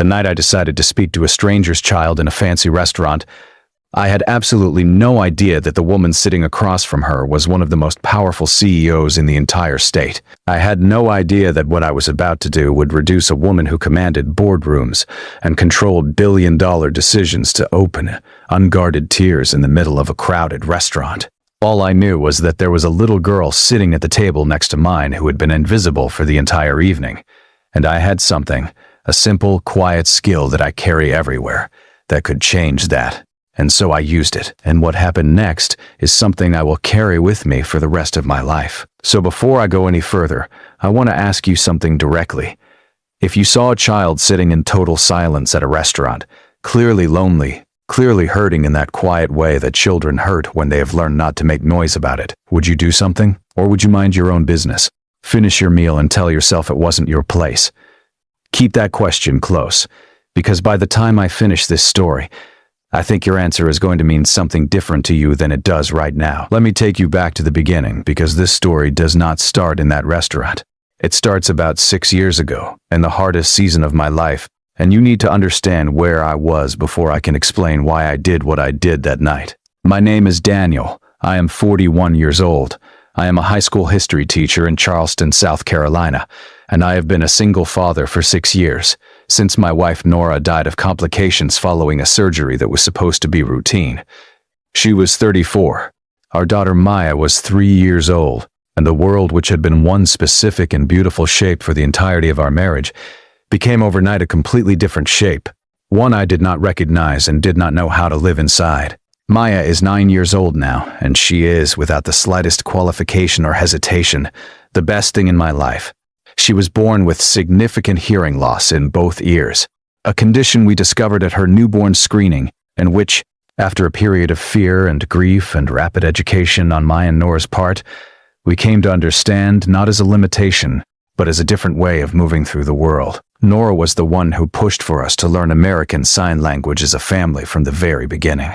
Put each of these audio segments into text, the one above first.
The night I decided to speak to a stranger's child in a fancy restaurant, I had absolutely no idea that the woman sitting across from her was one of the most powerful CEOs in the entire state. I had no idea that what I was about to do would reduce a woman who commanded boardrooms and controlled billion-dollar decisions to open, unguarded tears in the middle of a crowded restaurant. All I knew was that there was a little girl sitting at the table next to mine who had been invisible for the entire evening. And I had something, a simple, quiet skill that I carry everywhere, that could change that. And so I used it, and what happened next is something I will carry with me for the rest of my life. So before I go any further, I want to ask you something directly. If you saw a child sitting in total silence at a restaurant, clearly lonely, clearly hurting in that quiet way that children hurt when they have learned not to make noise about it, would you do something? Or would you mind your own business? Finish your meal and tell yourself it wasn't your place. Keep that question close, because by the time I finish this story, I think your answer is going to mean something different to you than it does right now. Let me take you back to the beginning, because this story does not start in that restaurant. It starts about 6 years ago, in the hardest season of my life, and you need to understand where I was before I can explain why I did what I did that night. My name is Daniel. I am 41 years old. I am a high school history teacher in Charleston, South Carolina, and I have been a single father for 6 years, since my wife Nora died of complications following a surgery that was supposed to be routine. She was 34. Our daughter Maya was 3 years old, and the world, which had been one specific and beautiful shape for the entirety of our marriage, became overnight a completely different shape, one I did not recognize and did not know how to live inside. Maya is 9 years old now, and she is, without the slightest qualification or hesitation, the best thing in my life. She was born with significant hearing loss in both ears, a condition we discovered at her newborn screening, and which, after a period of fear and grief and rapid education on Maya and Nora's part, we came to understand not as a limitation, but as a different way of moving through the world. Nora was the one who pushed for us to learn American Sign Language as a family from the very beginning.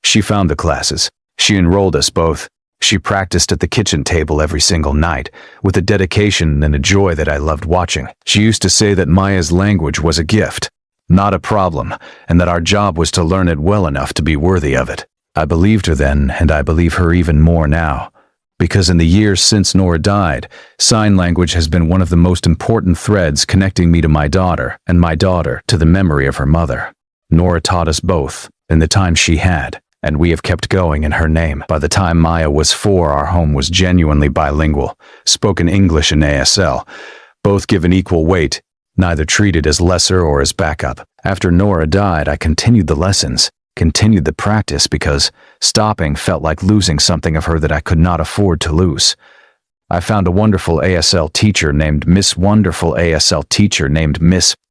She found the classes. She enrolled us both. She practiced at the kitchen table every single night, with a dedication and a joy that I loved watching. She used to say that Maya's language was a gift, not a problem, and that our job was to learn it well enough to be worthy of it. I believed her then, and I believe her even more now. Because in the years since Nora died, sign language has been one of the most important threads connecting me to my daughter, and my daughter to the memory of her mother. Nora taught us both, in the time she had, and we have kept going in her name. By the time Maya was 4, our home was genuinely bilingual, spoken English and ASL, both given equal weight, neither treated as lesser or as backup. After Nora died, I continued the lessons, continued the practice, because stopping felt like losing something of her that I could not afford to lose. I found a wonderful ASL teacher named Miss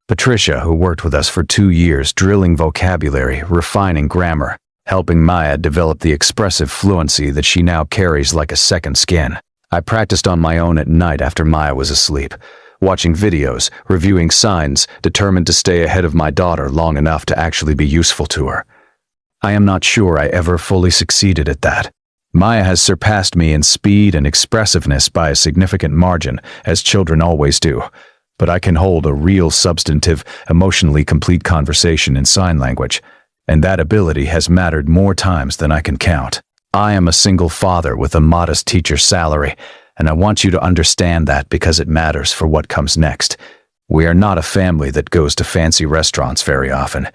Patricia, who worked with us for 2 years, drilling vocabulary, refining grammar, helping Maya develop the expressive fluency that she now carries like a second skin. I practiced on my own at night after Maya was asleep, watching videos, reviewing signs, determined to stay ahead of my daughter long enough to actually be useful to her. I am not sure I ever fully succeeded at that. Maya has surpassed me in speed and expressiveness by a significant margin, as children always do, but I can hold a real substantive, emotionally complete conversation in sign language, and that ability has mattered more times than I can count. I am a single father with a modest teacher's salary, and I want you to understand that because it matters for what comes next. We are not a family that goes to fancy restaurants very often.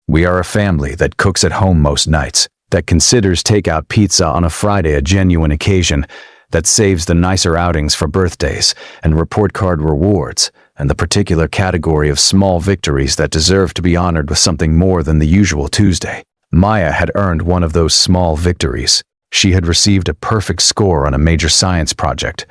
We are a family that cooks at home most nights, that considers takeout pizza on a Friday a genuine occasion, that saves the nicer outings for birthdays and report card rewards, and the particular category of small victories that deserve to be honored with something more than the usual Tuesday. Maya had earned one of those small victories. She had received a perfect score on a major science project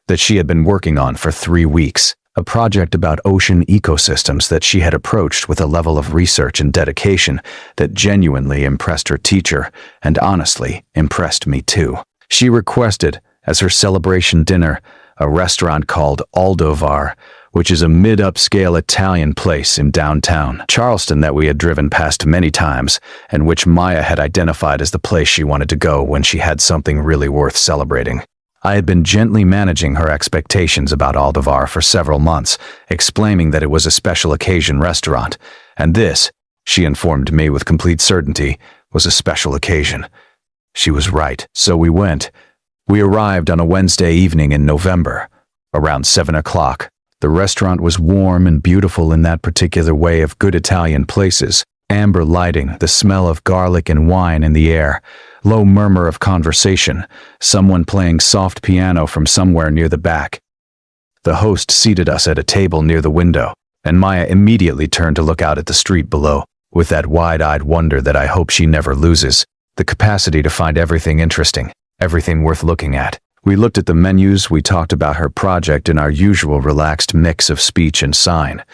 that she had been working on for 3 weeks, a project about ocean ecosystems that she had approached with a level of research and dedication that genuinely impressed her teacher and honestly impressed me too. She requested, as her celebration dinner, a restaurant called Aldovar, which is a mid-upscale Italian place in downtown Charleston that we had driven past many times, and which Maya had identified as the place she wanted to go when she had something really worth celebrating. I had been gently managing her expectations about Aldovar for several months, explaining that it was a special occasion restaurant, And this, she informed me with complete certainty, was a special occasion. She was right, so we went. We arrived on a Wednesday evening in November, around 7 o'clock. The restaurant was warm and beautiful in that particular way of good Italian places. Amber lighting, the smell of garlic and wine in the air, low murmur of conversation, someone playing soft piano from somewhere near the back. The host seated us at a table near the window, and Maya immediately turned to look out at the street below, with that wide-eyed wonder that I hope she never loses, the capacity to find everything interesting, everything worth looking at. We looked at the menus, we talked about her project in our usual relaxed mix of speech and sign.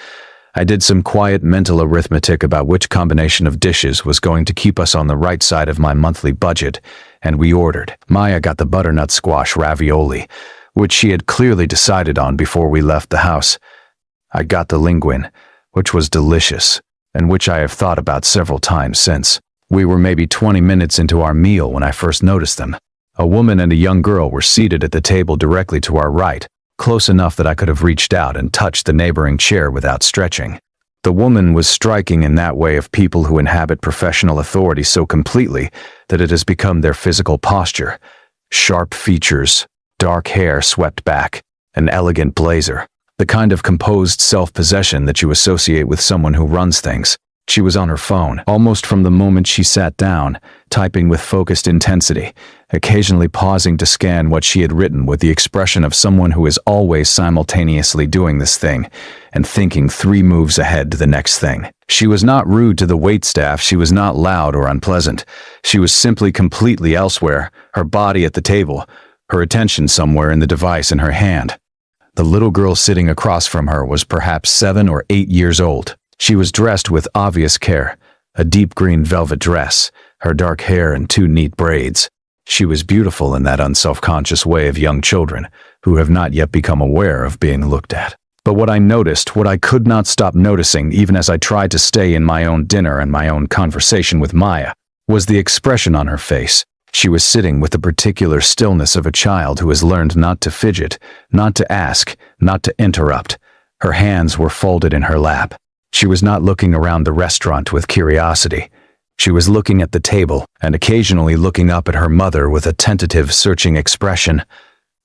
I did some quiet mental arithmetic about which combination of dishes was going to keep us on the right side of my monthly budget, and we ordered. Maya got the butternut squash ravioli, which she had clearly decided on before we left the house. I got the linguine, which was delicious, and which I have thought about several times since. We were maybe 20 minutes into our meal when I first noticed them. A woman and a young girl were seated at the table directly to our right, close enough that I could have reached out and touched the neighboring chair without stretching. The woman was striking in that way of people who inhabit professional authority so completely that it has become their physical posture. Sharp features, dark hair swept back, an elegant blazer, the kind of composed self-possession that you associate with someone who runs things. She was on her phone, almost from the moment she sat down, typing with focused intensity, occasionally pausing to scan what she had written with the expression of someone who is always simultaneously doing this thing and thinking 3 moves ahead to the next thing. She was not rude to the waitstaff, she was not loud or unpleasant. She was simply completely elsewhere, her body at the table, her attention somewhere in the device in her hand. The little girl sitting across from her was perhaps 7 or 8 years old. She was dressed with obvious care, a deep green velvet dress, her dark hair in 2 neat braids. She was beautiful in that unselfconscious way of young children who have not yet become aware of being looked at. But what I noticed, what I could not stop noticing even as I tried to stay in my own dinner and my own conversation with Maya, was the expression on her face. She was sitting with the particular stillness of a child who has learned not to fidget, not to ask, not to interrupt. Her hands were folded in her lap. She was not looking around the restaurant with curiosity. She was looking at the table and occasionally looking up at her mother with a tentative, searching expression.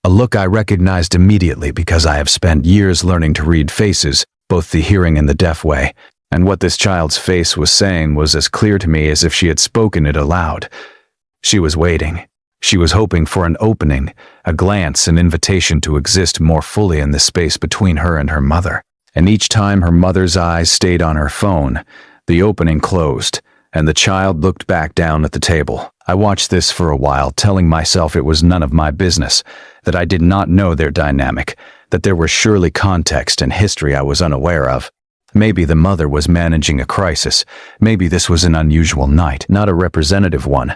A look I recognized immediately because I have spent years learning to read faces, both the hearing and the deaf way, and what this child's face was saying was as clear to me as if she had spoken it aloud. She was waiting. She was hoping for an opening, a glance, an invitation to exist more fully in the space between her and her mother. And each time her mother's eyes stayed on her phone, the opening closed, and the child looked back down at the table. I watched this for a while, telling myself it was none of my business, that I did not know their dynamic, that there was surely context and history I was unaware of. Maybe the mother was managing a crisis. Maybe this was an unusual night, not a representative one.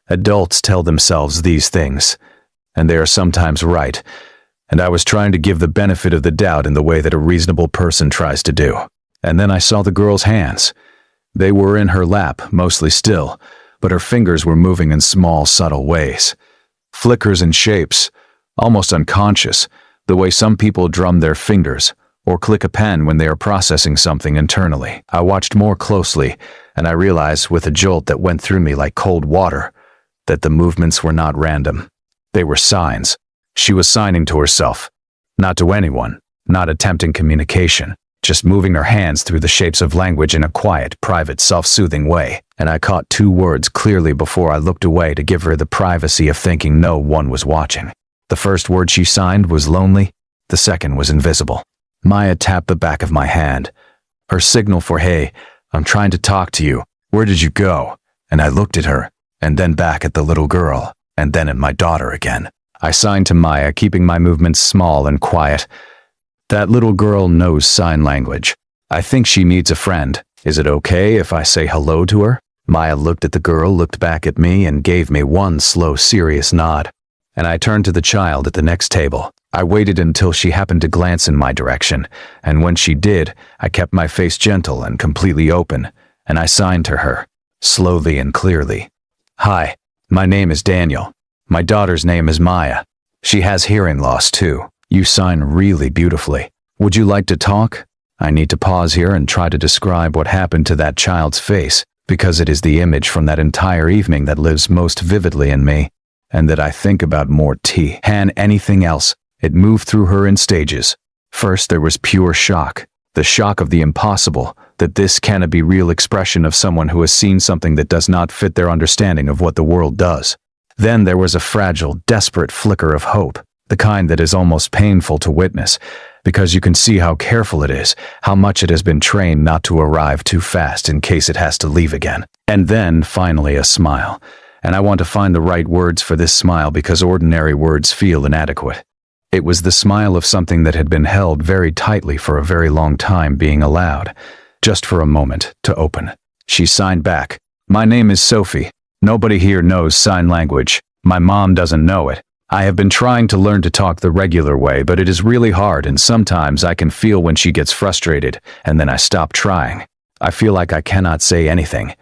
Adults tell themselves these things, and they are sometimes right. And I was trying to give the benefit of the doubt in the way that a reasonable person tries to do. And then I saw the girl's hands. They were in her lap, mostly still, but her fingers were moving in small, subtle ways. Flickers and shapes, almost unconscious, the way some people drum their fingers or click a pen when they are processing something internally. I watched more closely, and I realized with a jolt that went through me like cold water that the movements were not random. They were signs. She was signing to herself, not to anyone, not attempting communication, just moving her hands through the shapes of language in a quiet, private, self-soothing way. And I caught 2 words clearly before I looked away to give her the privacy of thinking no one was watching. The first word she signed was lonely, the second was invisible. Maya tapped the back of my hand. Her signal for, hey, I'm trying to talk to you. Where did you go? And I looked at her, and then back at the little girl, and then at my daughter again. I signed to Maya, keeping my movements small and quiet. That little girl knows sign language. I think she needs a friend. Is it okay if I say hello to her? Maya looked at the girl, looked back at me, and gave me one slow, serious nod. And I turned to the child at the next table. I waited until she happened to glance in my direction, and when she did, I kept my face gentle and completely open, and I signed to her, slowly and clearly. Hi, my name is Daniel. My daughter's name is Maya. She has hearing loss too. You sign really beautifully. Would you like to talk? I need to pause here and try to describe what happened to that child's face, because it is the image from that entire evening that lives most vividly in me, and that I think about more than anything else. It moved through her in stages. First, there was pure shock, the shock of the impossible, that this cannot be real expression of someone who has seen something that does not fit their understanding of what the world does. Then there was a fragile, desperate flicker of hope, the kind that is almost painful to witness, because you can see how careful it is, how much it has been trained not to arrive too fast in case it has to leave again. And then, finally, a smile. And I want to find the right words for this smile because ordinary words feel inadequate. It was the smile of something that had been held very tightly for a very long time being allowed, just for a moment, to open. She signed back. "My name is Sophie. Nobody here knows sign language. My mom doesn't know it. I have been trying to learn to talk the regular way, but it is really hard, and sometimes I can feel when she gets frustrated, and then I stop trying. I feel like I cannot say anything."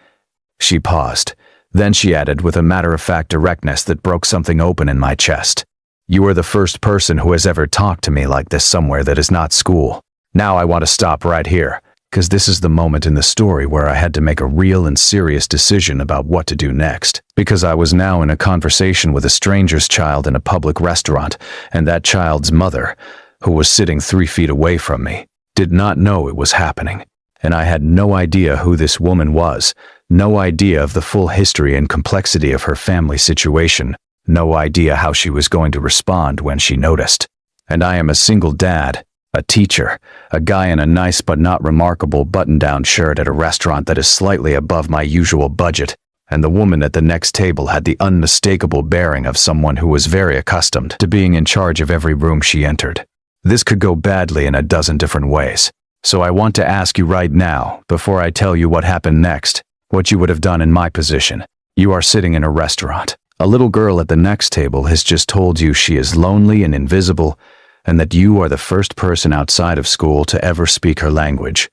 She paused. Then she added with a matter-of-fact directness that broke something open in my chest. "You are the first person who has ever talked to me like this somewhere that is not school. Now I want to stop right here, because this is the moment in the story where I had to make a real and serious decision about what to do next. Because I was now in a conversation with a stranger's child in a public restaurant, and that child's mother, who was sitting 3 feet away from me, did not know it was happening. And I had no idea who this woman was, no idea of the full history and complexity of her family situation, no idea how she was going to respond when she noticed. And I am a single dad, a teacher, a guy in a nice but not remarkable button-down shirt at a restaurant that is slightly above my usual budget, and the woman at the next table had the unmistakable bearing of someone who was very accustomed to being in charge of every room she entered. This could go badly in a dozen different ways. So I want to ask you right now, before I tell you what happened next, what you would have done in my position. You are sitting in a restaurant. A little girl at the next table has just told you she is lonely and invisible, and that you are the first person outside of school to ever speak her language.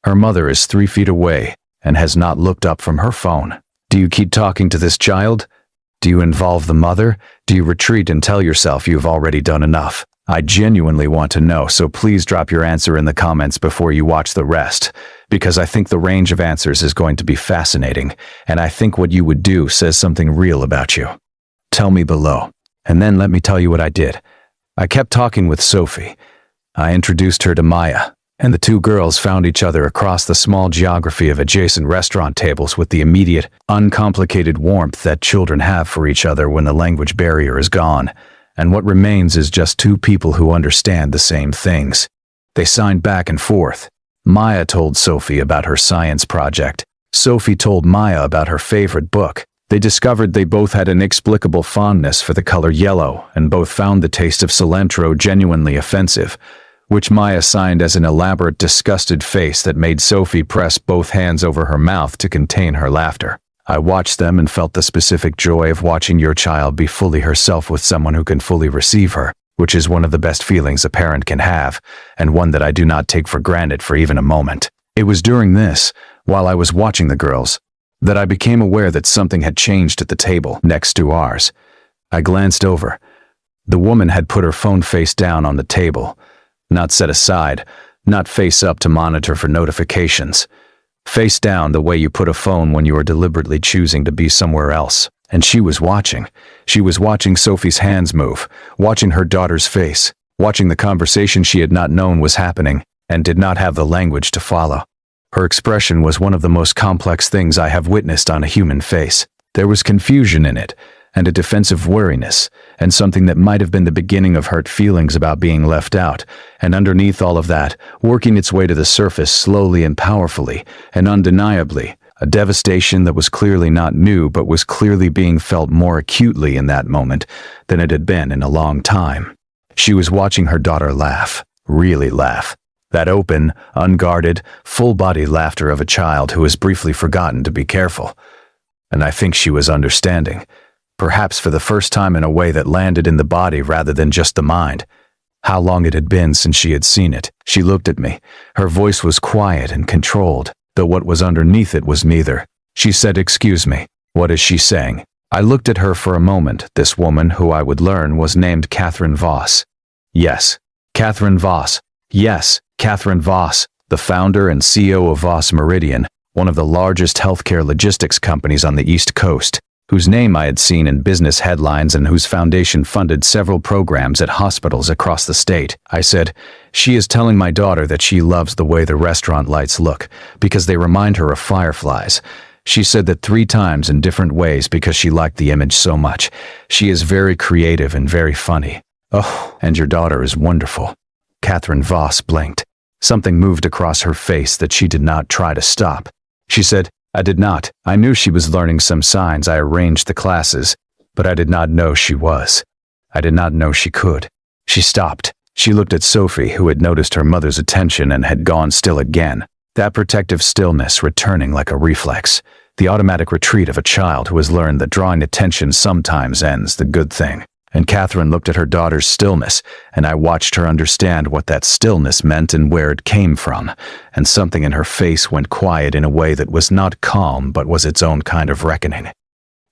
Her mother is 3 feet away and has not looked up from her phone. Do you keep talking to this child? Do you involve the mother? Do you retreat and tell yourself you've already done enough? I genuinely want to know, so please drop your answer in the comments before you watch the rest, because I think the range of answers is going to be fascinating, and I think what you would do says something real about you. Tell me below, and then let me tell you what I did. I kept talking with Sophie. I introduced her to Maya, and the two girls found each other across the small geography of adjacent restaurant tables with the immediate, uncomplicated warmth that children have for each other when the language barrier is gone. And what remains is just two people who understand the same things. They signed back and forth. Maya told Sophie about her science project. Sophie told Maya about her favorite book. They discovered they both had inexplicable fondness for the color yellow, and both found the taste of cilantro genuinely offensive, which Maya signed as an elaborate, disgusted face that made Sophie press both hands over her mouth to contain her laughter. I watched them and felt the specific joy of watching your child be fully herself with someone who can fully receive her, which is one of the best feelings a parent can have, and one that I do not take for granted for even a moment. It was during this, while I was watching the girls, that I became aware that something had changed at the table next to ours. I glanced over. The woman had put her phone face down on the table, not set aside, not face up to monitor for notifications. Face down the way you put a phone when you are deliberately choosing to be somewhere else. And she was watching. She was watching Sophie's hands move, watching her daughter's face, watching the conversation she had not known was happening, and did not have the language to follow. Her expression was one of the most complex things I have witnessed on a human face. There was confusion in it, and a defensive wariness, and something that might have been the beginning of hurt feelings about being left out, and underneath all of that, working its way to the surface slowly and powerfully, and undeniably, a devastation that was clearly not new but was clearly being felt more acutely in that moment than it had been in a long time. She was watching her daughter laugh, really laugh. That open, unguarded, full-body laughter of a child who has briefly forgotten to be careful. And I think she was understanding. Perhaps for the first time in a way that landed in the body rather than just the mind. How long it had been since she had seen it. She looked at me. Her voice was quiet and controlled, though what was underneath it was neither. She said, "Excuse me, what is she saying?" I looked at her for a moment. This woman, who I would learn was named Catherine Voss. Yes, Catherine Voss. Yes, Catherine Voss. the founder and CEO of Voss Meridian, one of the largest healthcare logistics companies on the East Coast, whose name I had seen in business headlines and whose foundation funded several programs at hospitals across the state. I said, "She is telling my daughter that she loves the way the restaurant lights look because they remind her of fireflies. She said that 3 times in different ways because she liked the image so much. She is very creative and very funny. Oh, and your daughter is wonderful." Catherine Voss blinked. Something moved across her face that she did not try to stop. She said, "I did not. I knew she was learning some signs. I arranged the classes, but I did not know she was. I did not know she could." She stopped. She looked at Sophie, who had noticed her mother's attention and had gone still again. That protective stillness returning like a reflex. The automatic retreat of a child who has learned that drawing attention sometimes ends the good thing. And Catherine looked at her daughter's stillness, and I watched her understand what that stillness meant and where it came from, and something in her face went quiet in a way that was not calm but was its own kind of reckoning.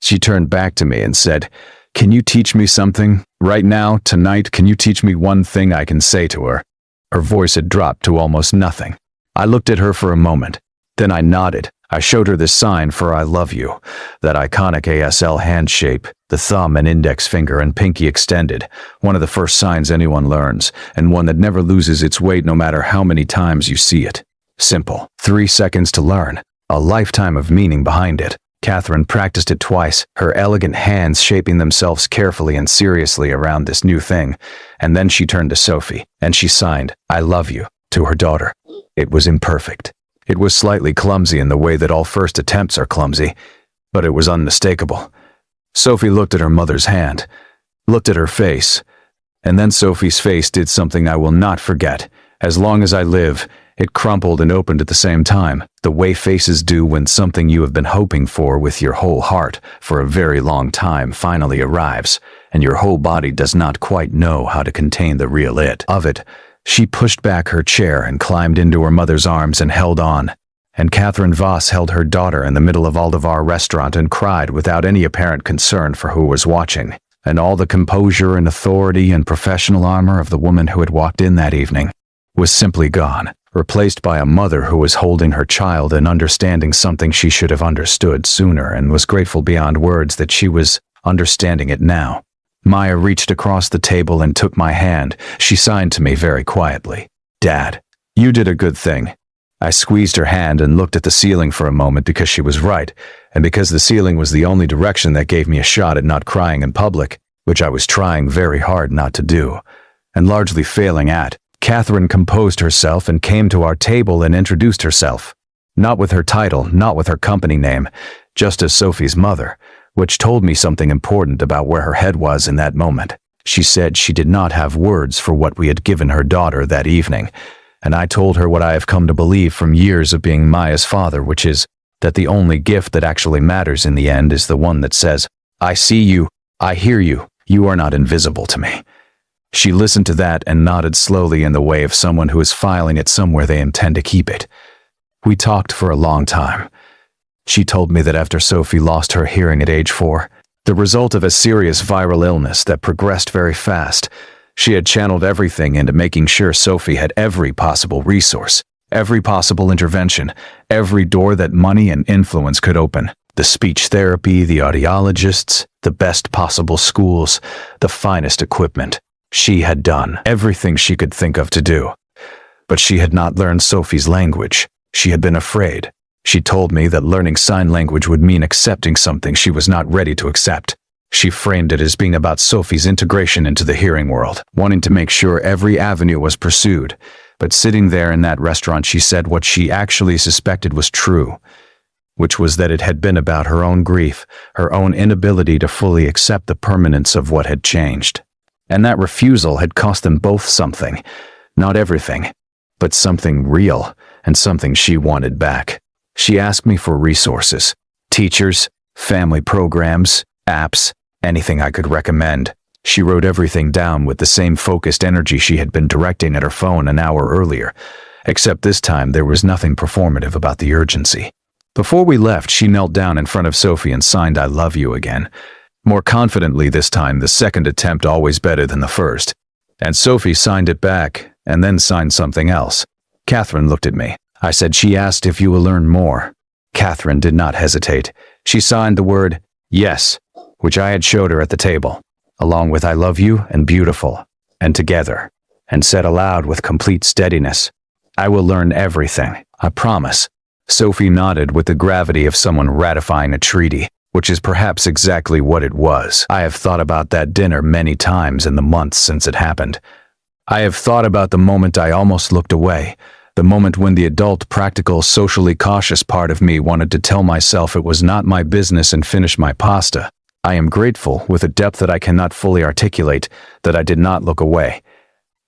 She turned back to me and said, "Can you teach me something? Right now, tonight, can you teach me one thing I can say to her?" Her voice had dropped to almost nothing. I looked at her for a moment. Then I nodded. I showed her this sign for "I love you," that iconic ASL hand shape, the thumb and index finger and pinky extended, one of the first signs anyone learns, and one that never loses its weight no matter how many times you see it. Simple. 3 seconds to learn. A lifetime of meaning behind it. Catherine practiced it twice, her elegant hands shaping themselves carefully and seriously around this new thing, and then she turned to Sophie, and she signed, "I love you," to her daughter. It was imperfect. It was slightly clumsy in the way that all first attempts are clumsy, but it was unmistakable. Sophie looked at her mother's hand, looked at her face, and then Sophie's face did something I will not forget. As long as I live, it crumpled and opened at the same time, the way faces do when something you have been hoping for with your whole heart for a very long time finally arrives, and your whole body does not quite know how to contain the real it of it. She pushed back her chair and climbed into her mother's arms and held on. And Catherine Voss held her daughter in the middle of Aldevar restaurant and cried without any apparent concern for who was watching. And all the composure and authority and professional armor of the woman who had walked in that evening was simply gone, replaced by a mother who was holding her child and understanding something she should have understood sooner and was grateful beyond words that she was understanding it now. Maya reached across the table and took my hand. She signed to me very quietly, "Dad, you did a good thing." I squeezed her hand and looked at the ceiling for a moment because she was right, and because the ceiling was the only direction that gave me a shot at not crying in public, which I was trying very hard not to do, and largely failing at. Catherine composed herself and came to our table and introduced herself. Not with her title, not with her company name, just as Sophie's mother, which told me something important about where her head was in that moment. She said she did not have words for what we had given her daughter that evening, and I told her what I have come to believe from years of being Maya's father, which is that the only gift that actually matters in the end is the one that says, "I see you, I hear you, you are not invisible to me." She listened to that and nodded slowly in the way of someone who is filing it somewhere they intend to keep it. We talked for a long time. She told me that after Sophie lost her hearing at age 4, the result of a serious viral illness that progressed very fast, she had channeled everything into making sure Sophie had every possible resource, every possible intervention, every door that money and influence could open. The speech therapy, the audiologists, the best possible schools, the finest equipment. She had done everything she could think of to do. But she had not learned Sophie's language. She had been afraid. She told me that learning sign language would mean accepting something she was not ready to accept. She framed it as being about Sophie's integration into the hearing world, wanting to make sure every avenue was pursued. But sitting there in that restaurant, she said what she actually suspected was true, which was that it had been about her own grief, her own inability to fully accept the permanence of what had changed. And that refusal had cost them both something. Not everything, but something real and something she wanted back. She asked me for resources, teachers, family programs, apps, anything I could recommend. She wrote everything down with the same focused energy she had been directing at her phone an hour earlier, except this time there was nothing performative about the urgency. Before we left, she knelt down in front of Sophie and signed "I love you" again. More confidently this time, the second attempt always better than the first. And Sophie signed it back, and then signed something else. Catherine looked at me. I said, "She asked if you will learn more." Catherine did not hesitate. She signed the word yes, which I had showed her at the table, along with "I love you" and "beautiful," and "together," and said aloud with complete steadiness, "I will learn everything, I promise." Sophie nodded with the gravity of someone ratifying a treaty, which is perhaps exactly what it was. I have thought about that dinner many times in the months since it happened. I have thought about the moment I almost looked away, the moment when the adult, practical, socially cautious part of me wanted to tell myself it was not my business and finish my pasta. I am grateful, with a depth that I cannot fully articulate, that I did not look away.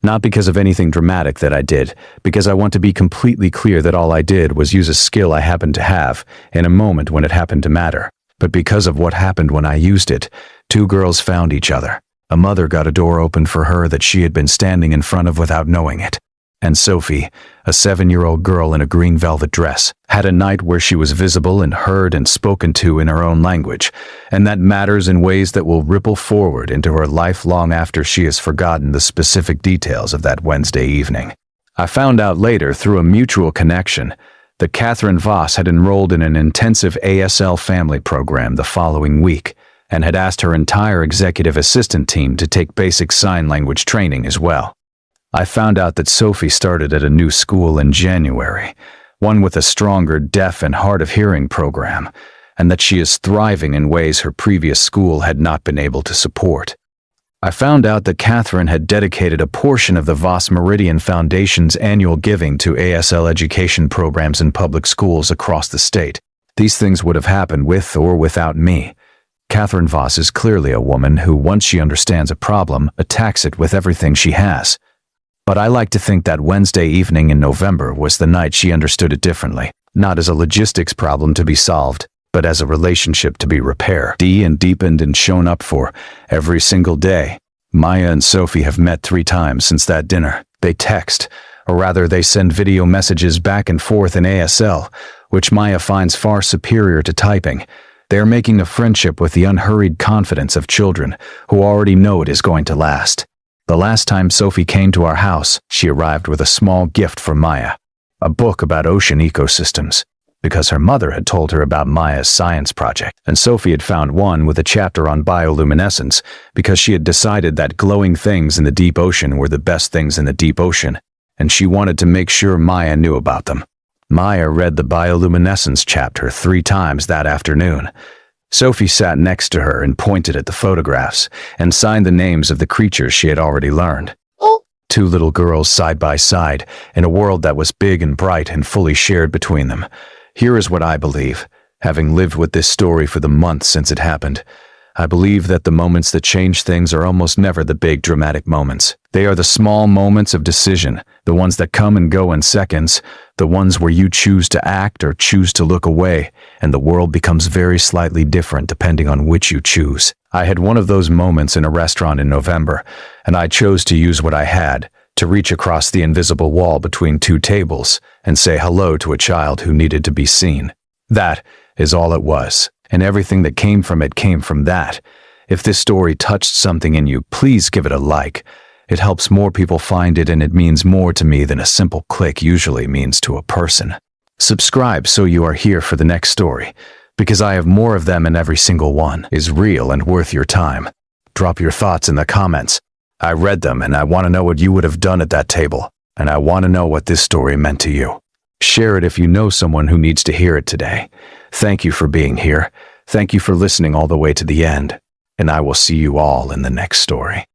Not because of anything dramatic that I did, because I want to be completely clear that all I did was use a skill I happened to have, in a moment when it happened to matter. But because of what happened when I used it, two girls found each other. A mother got a door opened for her that she had been standing in front of without knowing it. And Sophie, a 7-year-old girl in a green velvet dress, had a night where she was visible and heard and spoken to in her own language, and that matters in ways that will ripple forward into her life long after she has forgotten the specific details of that Wednesday evening. I found out later, through a mutual connection, that Catherine Voss had enrolled in an intensive ASL family program the following week, and had asked her entire executive assistant team to take basic sign language training as well. I found out that Sophie started at a new school in January, one with a stronger deaf and hard of hearing program, and that she is thriving in ways her previous school had not been able to support. I found out that Catherine had dedicated a portion of the Voss Meridian Foundation's annual giving to ASL education programs in public schools across the state. These things would have happened with or without me. Catherine Voss is clearly a woman who, once she understands a problem, attacks it with everything she has. But I like to think that Wednesday evening in November was the night she understood it differently, not as a logistics problem to be solved, but as a relationship to be repaired and deepened and shown up for every single day. Maya and Sophie have met 3 times since that dinner. They text, or rather they send video messages back and forth in ASL, which Maya finds far superior to typing. They are making a friendship with the unhurried confidence of children who already know it is going to last. The last time Sophie came to our house, she arrived with a small gift for Maya, a book about ocean ecosystems, because her mother had told her about Maya's science project, and Sophie had found one with a chapter on bioluminescence because she had decided that glowing things in the deep ocean were the best things in the deep ocean, and she wanted to make sure Maya knew about them. Maya read the bioluminescence chapter 3 times that afternoon. Sophie sat next to her and pointed at the photographs and signed the names of the creatures she had already learned. 2 little girls side by side in a world that was big and bright and fully shared between them. Here is what I believe, having lived with this story for the months since it happened. I believe that the moments that change things are almost never the big dramatic moments. They are the small moments of decision, the ones that come and go in seconds, the ones where you choose to act or choose to look away, and the world becomes very slightly different depending on which you choose. I had one of those moments in a restaurant in November, and I chose to use what I had, to reach across the invisible wall between 2 tables and say hello to a child who needed to be seen. That is all it was, and everything that came from it came from that. If this story touched something in you, please give it a like. It helps more people find it, and it means more to me than a simple click usually means to a person. Subscribe so you are here for the next story, because I have more of them and every single one is real and worth your time. Drop your thoughts in the comments. I read them and I want to know what you would have done at that table, and I want to know what this story meant to you. Share it if you know someone who needs to hear it today. Thank you for being here. Thank you for listening all the way to the end, and I will see you all in the next story.